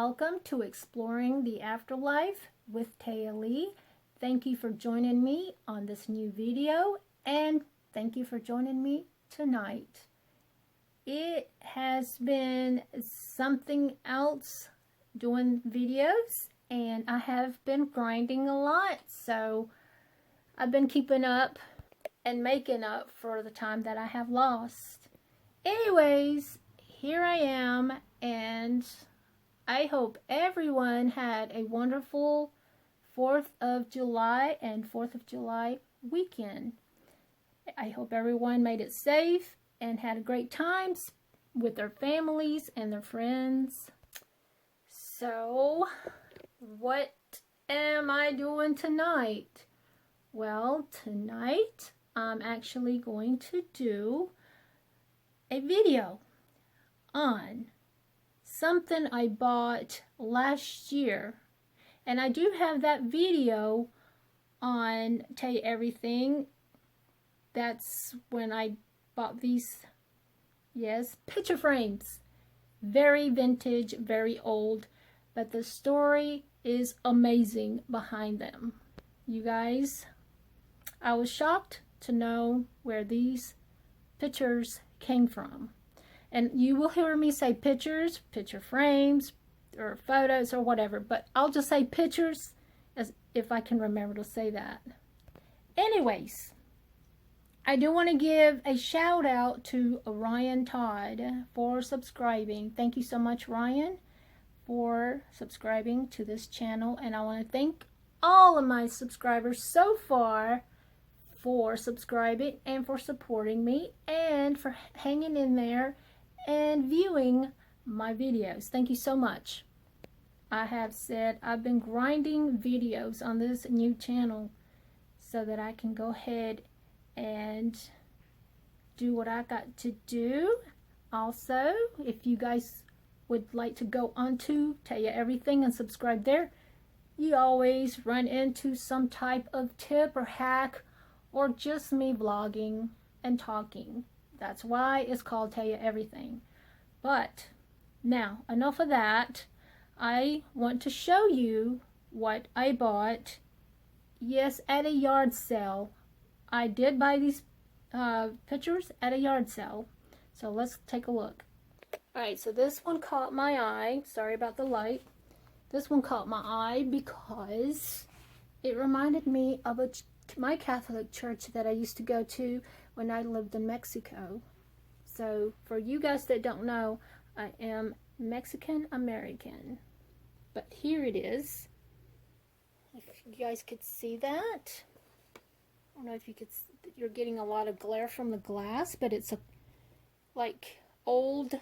welcome to Exploring the Afterlife with Taya Lee. Thank you for joining me on this new video, and thank you for joining me tonight. It has been something else doing videos, and I have been grinding a lot, so I've been keeping up and making up for the time that I have lost. Anyways, here I am, and I hope everyone had a wonderful 4th of July and 4th of July weekend. I hope everyone made it safe and had a great time with their families and their friends. So, what am I doing tonight? Well, tonight I'm actually going to do a video on something I bought last year, and I do have that video on Tell You Everything. That's when I bought these, yes, picture frames. Very vintage, very old, but the story is amazing behind them. You guys, I was shocked to know where these pictures came from. And you will hear me say pictures, picture frames, or photos, or whatever. But I'll just say pictures, as if I can remember to say that. Anyways, I do want to give a shout out to Ryan Todd for subscribing. Thank you so much, Ryan, for subscribing to this channel. And I want to thank all of my subscribers so far for subscribing and for supporting me and for hanging in there and viewing my videos. Thank you so much. I have said I've been grinding videos on this new channel so that I can go ahead and do what I got to do. Also, if you guys would like to go on to Tell You Everything and subscribe there, you always run into some type of tip or hack or just me vlogging and talking. That's why it's called Tell You Everything. But now, enough of that. I want to show you what I bought. Yes, at a yard sale. I did buy these pictures at a yard sale. So let's take a look. Alright, so this one caught my eye. Sorry about the light. This one caught my eye because it reminded me of my Catholic church that I used to go to when I lived in Mexico. So for you guys that don't know, I am Mexican American. But here it is. If you guys could see that. I don't know if you could, you're getting a lot of glare from the glass, but it's a like old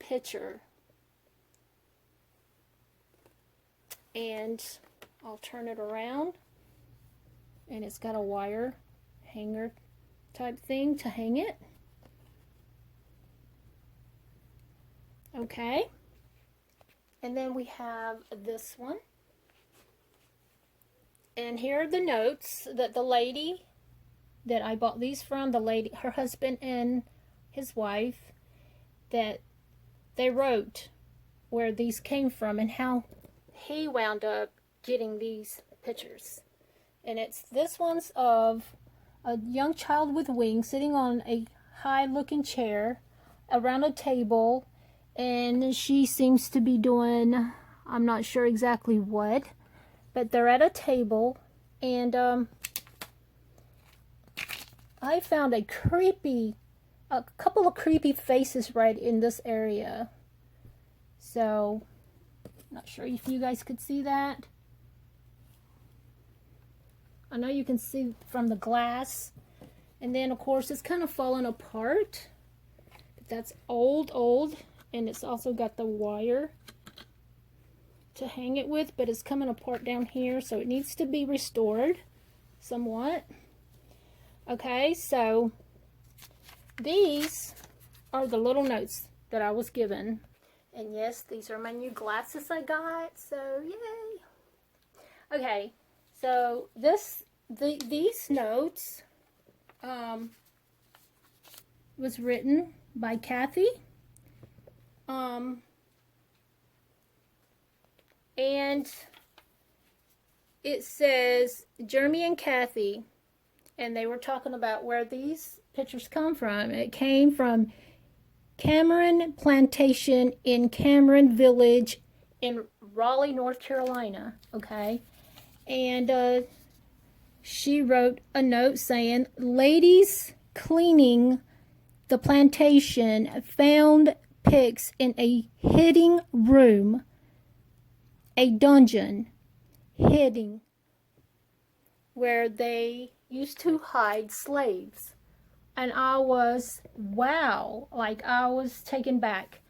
picture. And I'll turn it around. And it's got a wire hanger type thing to hang it. Okay. And then we have this one. And here are the notes that the lady that I bought these from, the lady, her husband and his wife, that they wrote where these came from and how he wound up getting these pictures. And this one's of a young child with wings sitting on a high-looking chair around a table, and she seems to be doing, I'm not sure exactly what, but they're at a table, and I found a couple of creepy faces right in this area. So, not sure if you guys could see that. I know you can see from the glass. And then, of course, it's kind of fallen apart. But that's old. And it's also got the wire to hang it with. But it's coming apart down here. So it needs to be restored somewhat. Okay, so these are the little notes that I was given. And yes, these are my new glasses I got. So, yay. Okay. So these notes was written by Kathy. And it says Jeremy and Kathy, and they were talking about where these pictures come from. It came from Cameron Plantation in Cameron Village in Raleigh, North Carolina. Okay. And she wrote a note saying, ladies cleaning the plantation found pics in a hidden room, a dungeon, hidden, where they used to hide slaves. And I was, wow, like I was taken back.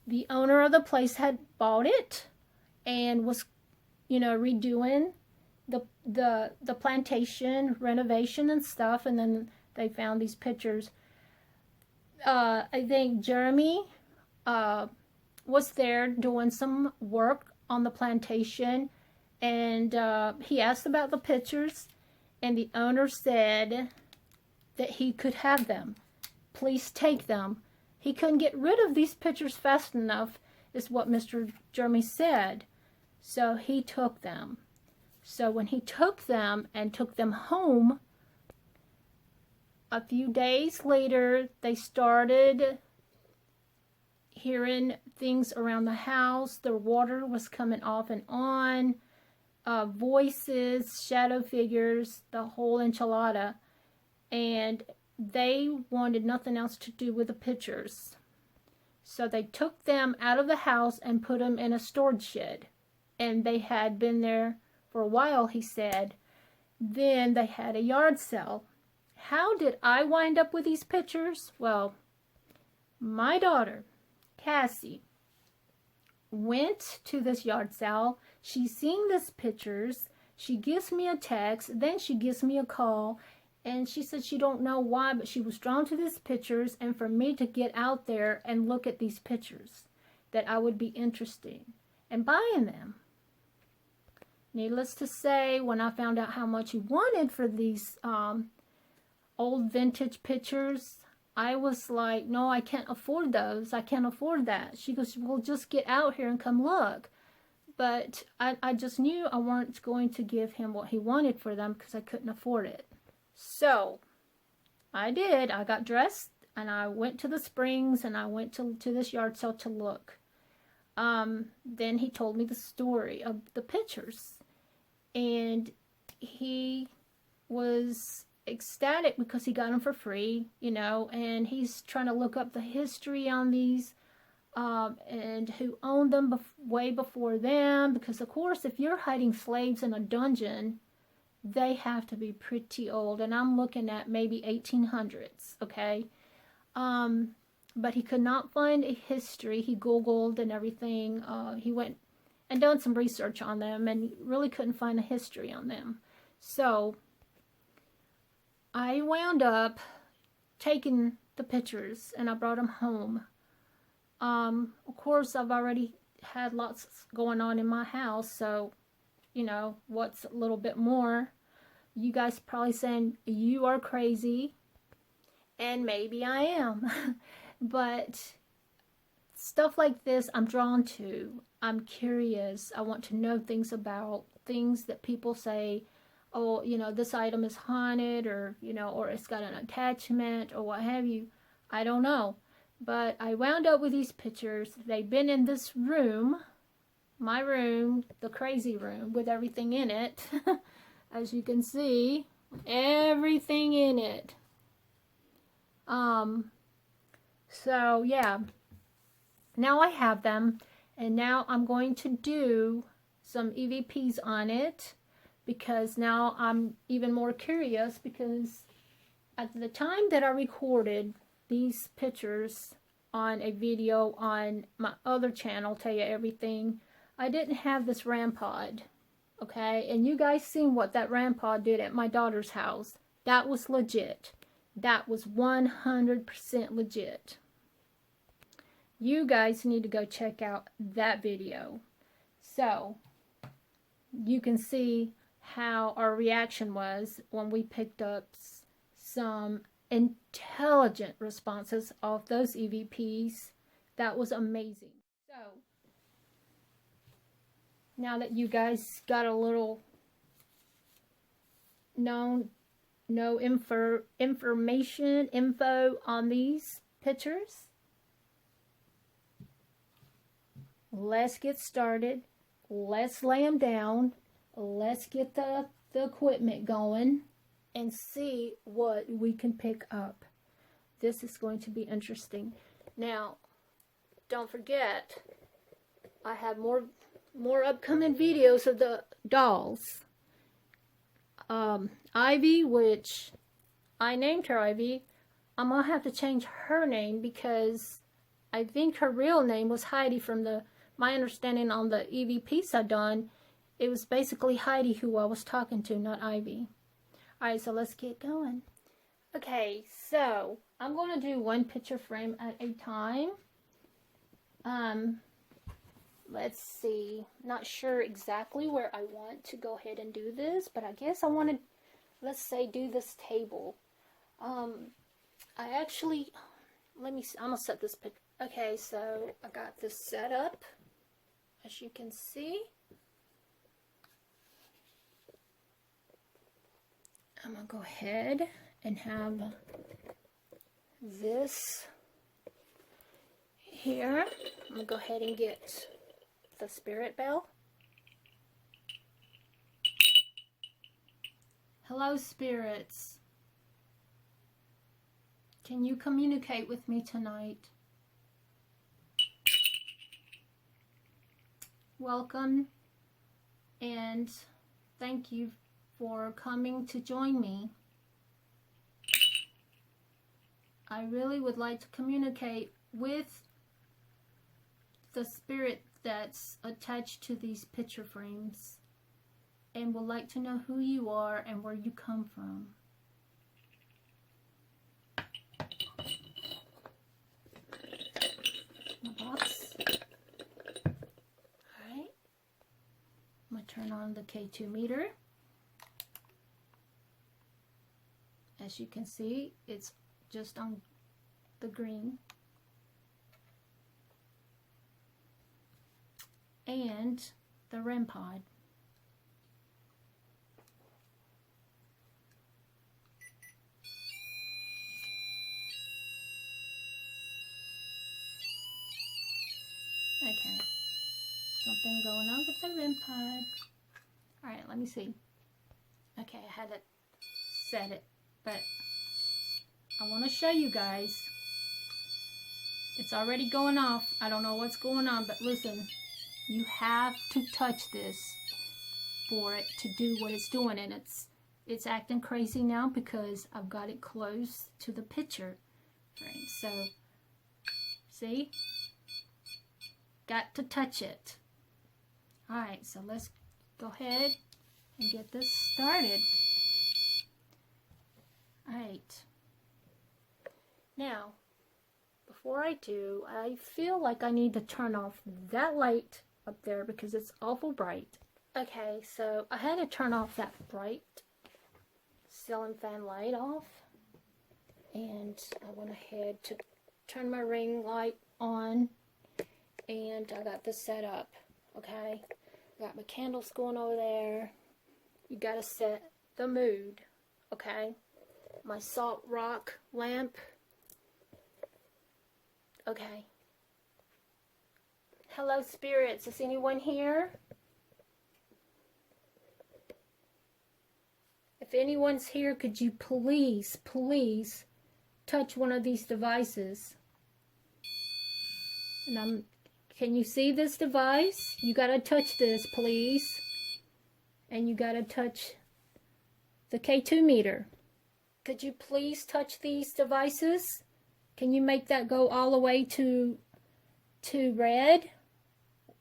The owner of the place had bought it and was, redoing the plantation renovation and stuff, and then they found these pictures. I think Jeremy was there doing some work on the plantation, and he asked about the pictures, and the owner said that he could have them. Please take them. He couldn't get rid of these pictures fast enough, is what Mr. Jeremy said. So he took them. So when he took them and took them home, a few days later, they started hearing things around the house. The water was coming off and on. Voices, shadow figures, the whole enchilada. And they wanted nothing else to do with the pictures. So they took them out of the house and put them in a storage shed. And they had been there for a while, he said. Then they had a yard sale. How did I wind up with these pictures? Well, my daughter, Cassie, went to this yard sale. She's seen these pictures. She gives me a text. Then she gives me a call. And she said she don't know why, but she was drawn to these pictures, and for me to get out there and look at these pictures, that I would be interested in buying them. Needless to say, when I found out how much he wanted for these old vintage pictures, I was like, no, I can't afford those. I can't afford that. She goes, well, just get out here and come look. But I just knew I weren't going to give him what he wanted for them because I couldn't afford it. So I did. I got dressed and I went to the Springs and I went to this yard sale to look. Then he told me the story of the pictures, and he was ecstatic because he got them for free, and he's trying to look up the history on these and who owned them way before them, because of course if you're hiding slaves in a dungeon, they have to be pretty old, and I'm looking at maybe 1800s, okay? But he could not find a history. He Googled and everything. He went and done some research on them and really couldn't find a history on them. So I wound up taking the pictures and I brought them home. Of course, I've already had lots going on in my house, so what's a little bit more? You guys probably saying you are crazy, and maybe I am. But stuff like this I'm drawn to. I'm curious. I want to know things about things that people say, oh, this item is haunted, or or it's got an attachment, or what have you. I don't know. But I wound up with these pictures. They've been in this room, my room, the crazy room, with everything in it. As you can see, everything in it. So yeah, now I have them, and now I'm going to do some EVPs on it, because now I'm even more curious, because at the time that I recorded these pictures on a video on my other channel, Tell You Everything, I didn't have this RAM pod. Okay, and you guys seen what that RAM pod did at my daughter's house. That was legit. That was 100% legit. You guys need to go check out that video. So, you can see how our reaction was when we picked up some intelligent responses of those EVPs. That was amazing. So, Now that you guys got a little info on these pictures, let's get started. Let's lay them down. Let's get the equipment going and see what we can pick up. This is going to be interesting. Now, don't forget, I have more upcoming videos of the dolls. Ivy, which I named her Ivy, I'm gonna have to change her name because I think her real name was Heidi. From my understanding on the EVPs I done, it was basically Heidi who I was talking to, not Ivy. Alright, so let's get going. Okay, so I'm going to do one picture frame at a time. Let's see. Not sure exactly where I want to go ahead and do this, but I guess I want to, let's say, do this table. I actually, let me see. I'm going to set this picture. Okay, so I got this set up, as you can see. I'm going to go ahead and have this here. I'm going to go ahead and get the spirit bell. Hello, spirits. Can you communicate with me tonight? Welcome and thank you for coming to join me. I really would like to communicate with the spirit that's attached to these picture frames and would like to know who you are and where you come from. My box. Alright. I'm going to turn on the K2 meter. As you can see, it's just on the green. And the REM pod. Okay. Something going on with the REM pod. Alright, let me see. Okay, I had to set it, but I want to show you guys. It's already going off. I don't know what's going on, but listen. You have to touch this for it to do what it's doing, and it's acting crazy now because I've got it close to the picture frame. So, see? Got to touch it. Alright, so let's go ahead and get this started. Alright. Now, before I do, I feel like I need to turn off that light up there because it's awful bright. Okay, so I had to turn off that bright ceiling fan light off, and I went ahead to turn my ring light on, and I got this set up. Okay, got my candles going over there. You gotta set the mood. Okay, my salt rock lamp. Okay. Hello, spirits. Is anyone here? If anyone's here, could you please touch one of these devices? And can you see this device? You gotta touch this, please. And you gotta touch the K2 meter. Could you please touch these devices? Can you make that go all the way to red?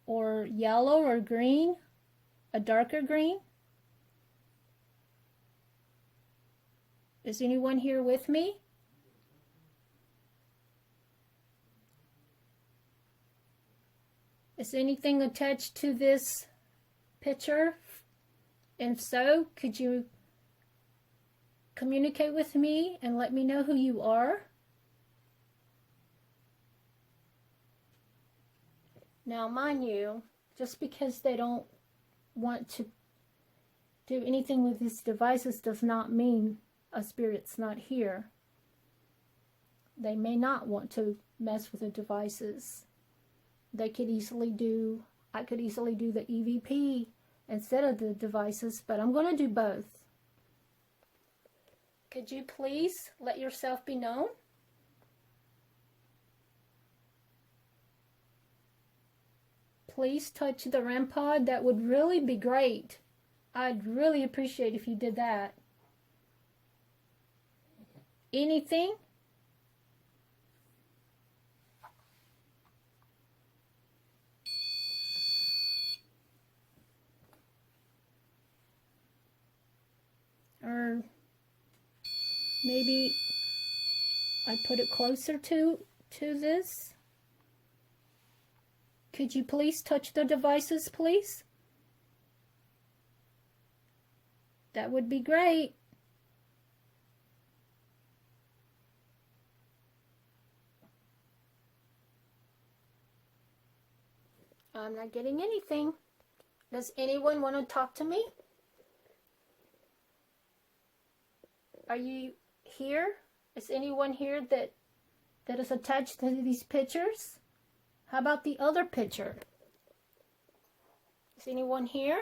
Or yellow or green, a darker green? Is anyone here with me? Is anything attached to this picture? And if so, could you communicate with me and let me know who you are? Now, mind you, just because they don't want to do anything with these devices does not mean a spirit's not here. They may not want to mess with the devices. They could easily do, I could easily do the EVP instead of the devices, but I'm going to do both. Could you please let yourself be known? Please touch the REM pod. That would really be great. I'd really appreciate if you did that. Anything? Or maybe I put it closer to this. Could you please touch the devices, please? That would be great. I'm not getting anything. Does anyone want to talk to me? Are you here? Is anyone here that is attached to these pictures? How about the other picture? Is anyone here?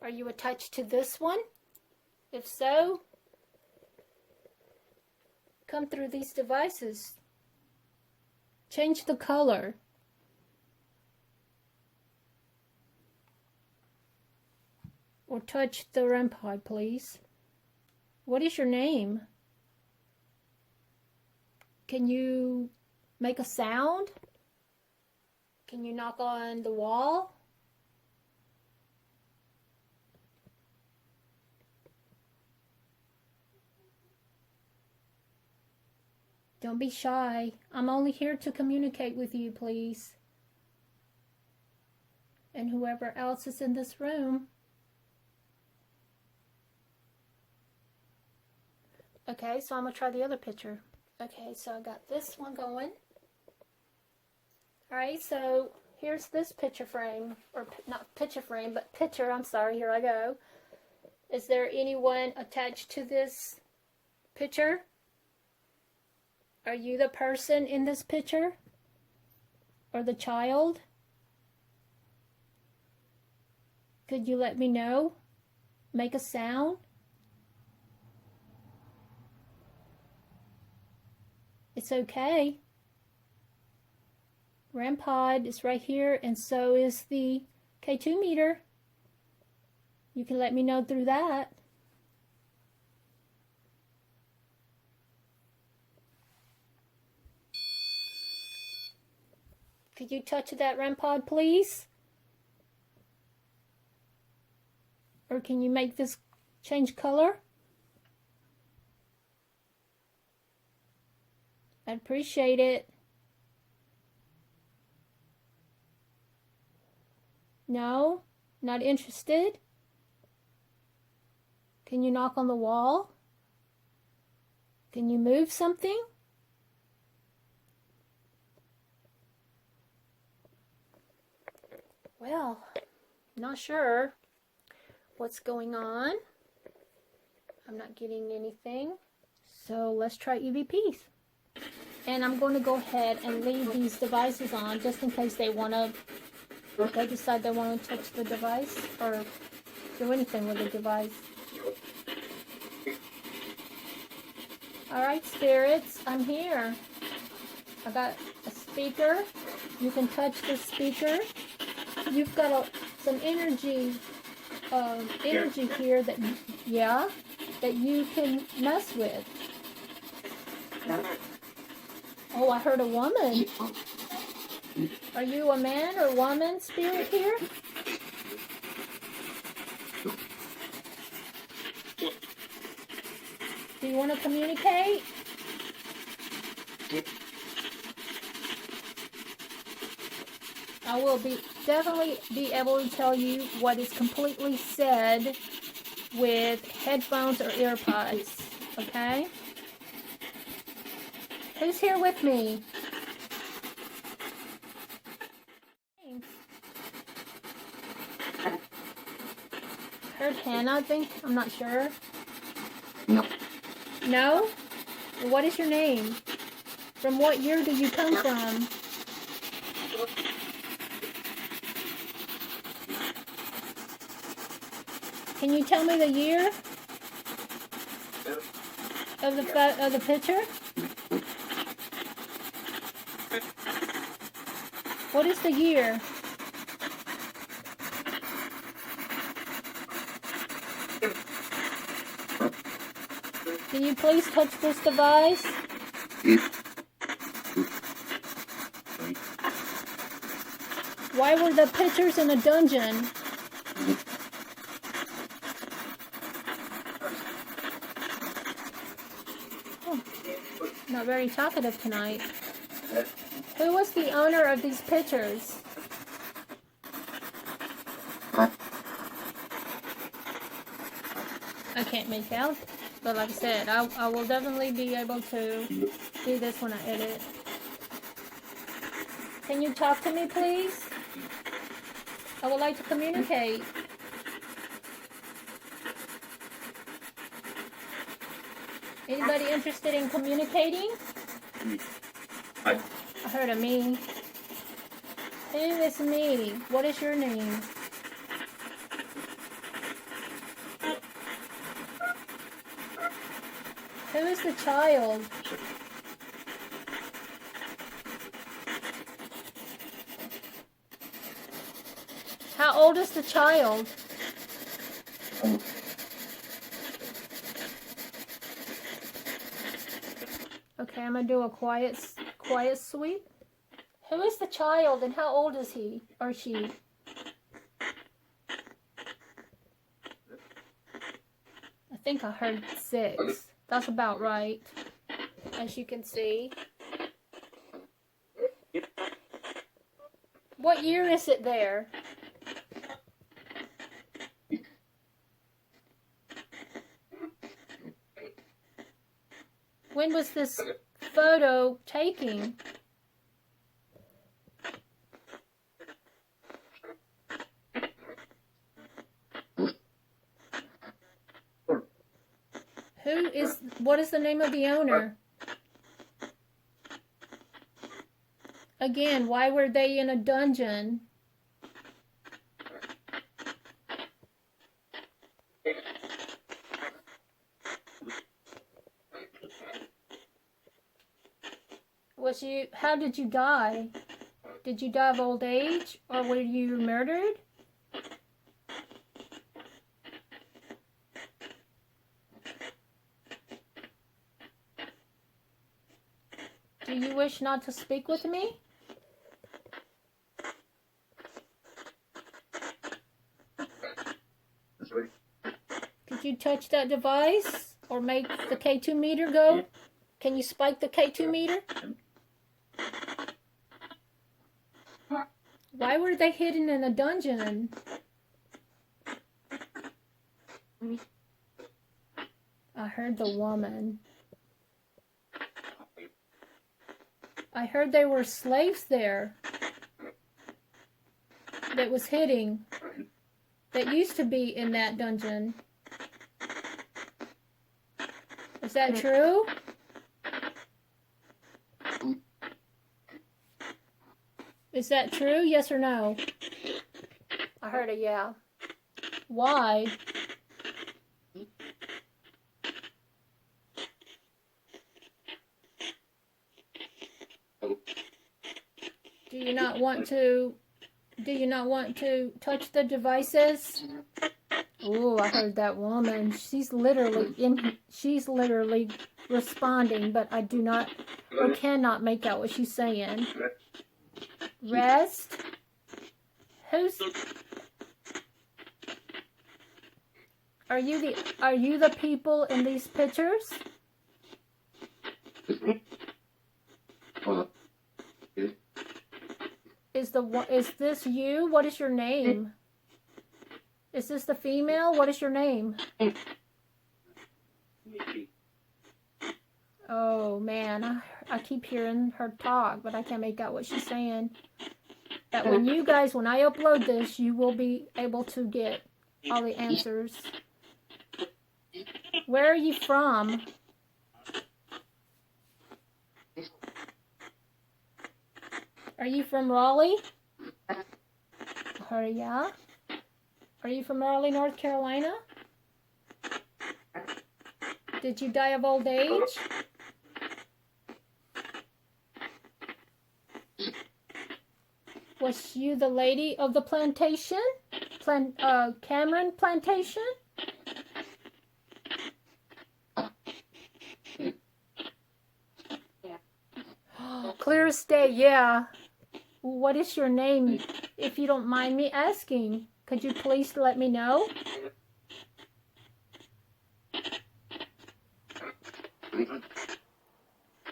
Are you attached to this one? If so, come through these devices. Change the color. Or touch the REM pod, please. What is your name? Can you make a sound? Can you knock on the wall? Don't be shy. I'm only here to communicate with you, please. And whoever else is in this room. Okay, so I'm going to try the other picture. Okay, so I got this one going. Alright, so here's this picture frame. Or not picture frame, but picture. I'm sorry, here I go. Is there anyone attached to this picture? Are you the person in this picture? Or the child? Could you let me know? Make a sound? It's okay. REM pod is right here, and so is the K2 meter. You can let me know through that. Could you touch that REM pod, please? Or can you make this change color? I'd appreciate it. No? Not interested? Can you knock on the wall? Can you move something? Well, not sure what's going on. I'm not getting anything. So let's try EVPs. And I'm going to go ahead and leave these devices on just in case they want to, they decide they want to touch the device or do anything with the device. Alright, spirits, I'm here. I got a speaker. You can touch the speaker. You've got some energy here that, that you can mess with. Oh, I heard a woman. Are you a man or woman spirit here? Do you want to communicate? I will definitely be able to tell you what is completely said with headphones or earpods, okay? Who's here with me? Hannah, I think. I'm not sure. No. No? What is your name? From what year do you come from? Can you tell me the year of the picture? What is the year? Can you please touch this device? Why were the pictures in a dungeon? Oh, not very talkative tonight. Who was the owner of these pictures? I can't make out, but like I said, I will definitely be able to do this when I edit. Can you talk to me, please? I would like to communicate. Anybody interested in communicating? I heard a me. Who is me? What is your name? Who is the child? How old is the child? Okay, I'm gonna do a quiet sweep. Who is the child and how old is he or she? I think I heard 6. That's about right, as you can see. What year is it there? When was this photo taken? What is the name of the owner? Again, why were they in a dungeon? How did you die? Did you die of old age or were you murdered? Do you wish not to speak with me? Could you touch that device or make the K2 meter go? Can you spike the K2 meter? Why were they hidden in a dungeon? I heard the woman. I heard there were slaves there that was hidden, that used to be in that dungeon. Is that true? Is that true? Yes or no? I heard a yeah. Why? Do you not want to touch the devices? Oh, I heard that woman. She's literally responding, but I do not or cannot make out what she's saying. Rest? Are you the people in these pictures? Is this you? What is your name? Is this the female? What is your name? Oh man, I keep hearing her talk, but I can't make out what she's saying. That when I upload this, you will be able to get all the answers. Where are you from? Are you from Raleigh? Yeah. Are you from Raleigh, North Carolina? Did you die of old age? Was you the lady of the plantation? Cameron Plantation? Clear as day, yeah. What is your name, if you don't mind me asking? Could you please let me know?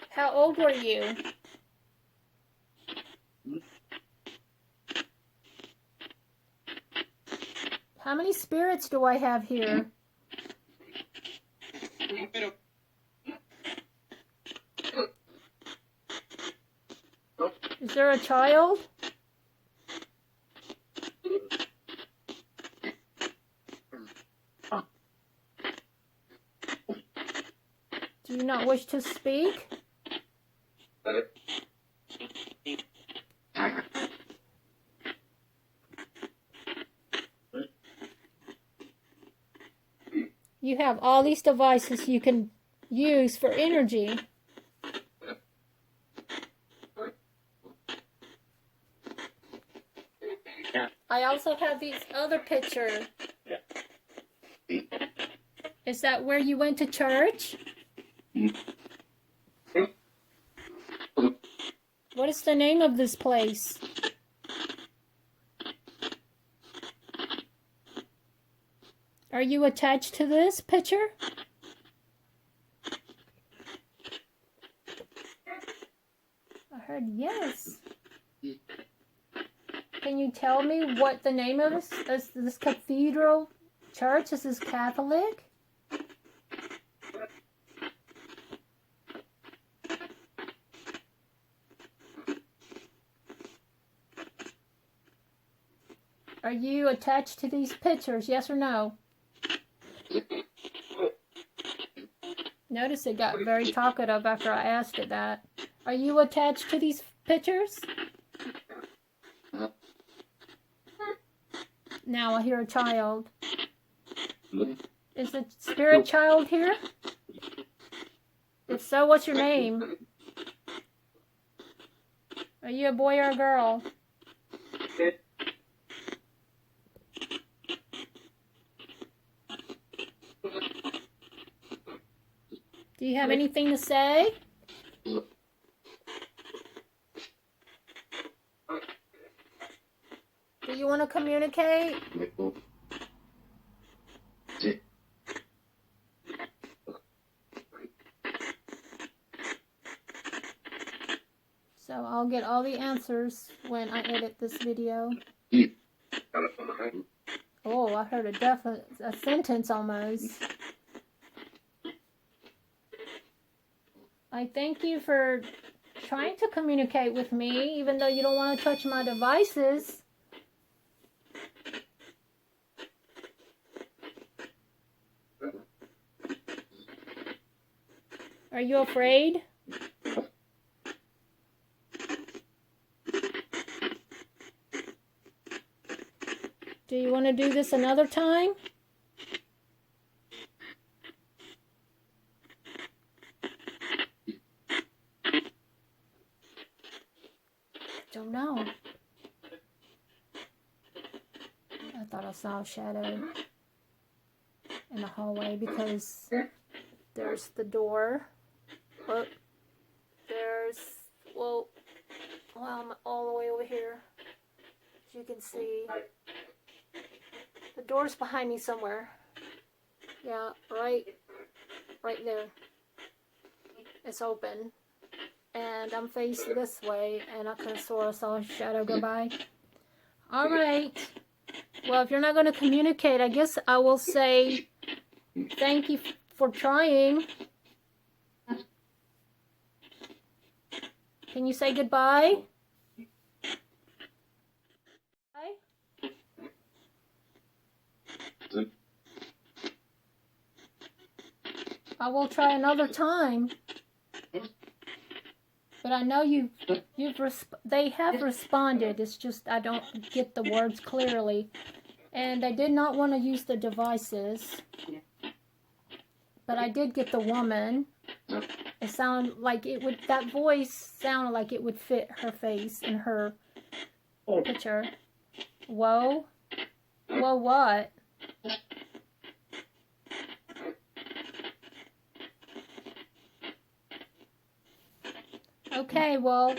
How old were you? How many spirits do I have here? Is there a child? Do you not wish to speak? You have all these devices you can use for energy. I also have these other pictures. Is that where you went to church? What is the name of this place? Are you attached to this picture? I heard yes. Can you tell me what the name of this cathedral church? Is this Catholic? Are you attached to these pictures, yes or no? Notice it got very talkative after I asked it that. Are you attached to these pictures? Now I hear a child. Is the spirit child here? If so, what's your name? Are you a boy or a girl? Do you have anything to say? Do you want to communicate? So I'll get all the answers when I edit this video. Oh, I heard a sentence almost. I thank you for trying to communicate with me, even though you don't want to touch my devices. Are you afraid? Do you want to do this another time? Don't know. I thought I saw a shadow in the hallway because there's the door. Oh, well, I'm all the way over here. As you can see, the door's behind me somewhere. Yeah, right there. It's open. And I'm faced this way, and I could have sworn I saw a shadow go by. Alright. Well, if you're not going to communicate, I guess I will say thank you for trying. Can you say goodbye? Bye. I will try another time. But I know they have responded. It's just I don't get the words clearly. And they did not want to use the devices. But I did get the woman. It sounded like it would, that voice sounded like it would fit her face in her picture. Whoa. Whoa, what? Okay, well,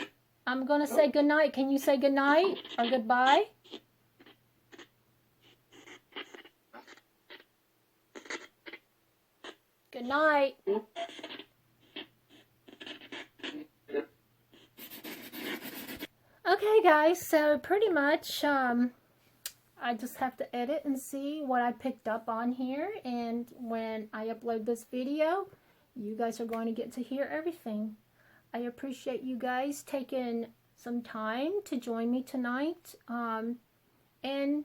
I'm going to say goodnight. Can you say goodnight or goodbye? Good night. Okay, guys, so pretty much I just have to edit and see what I picked up on here, and when I upload this video, you guys are going to get to hear everything. I appreciate you guys taking some time to join me tonight, and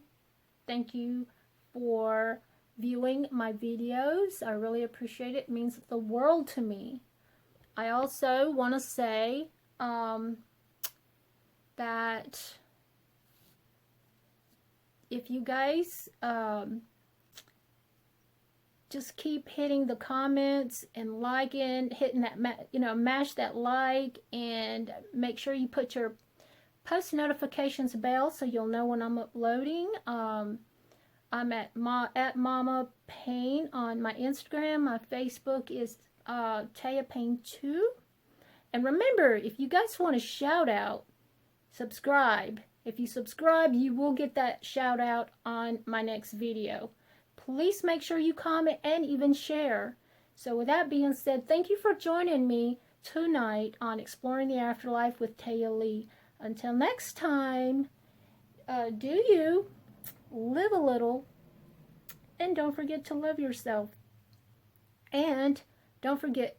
thank you for viewing my videos. I really appreciate it. It means the world to me. I also want to say that if you guys just keep hitting the comments and liking, hitting that, mash that like, and make sure you put your post notifications bell so you'll know when I'm uploading. I'm at Mama Payne on my Instagram. My Facebook is Taya Payne 2. And remember, if you guys want a shout out, subscribe. If you subscribe, you will get that shout out on my next video. Please make sure you comment and even share. So with that being said, thank you for joining me tonight on Exploring the Afterlife with Taya Lee. Until next time, do you live a little, and don't forget to love yourself. And don't forget,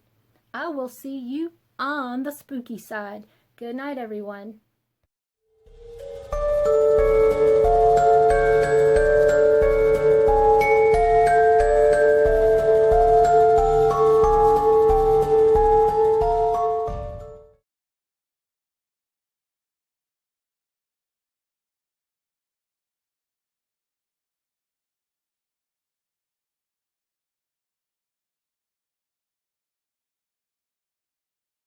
I will see you on the spooky side. Good night, everyone.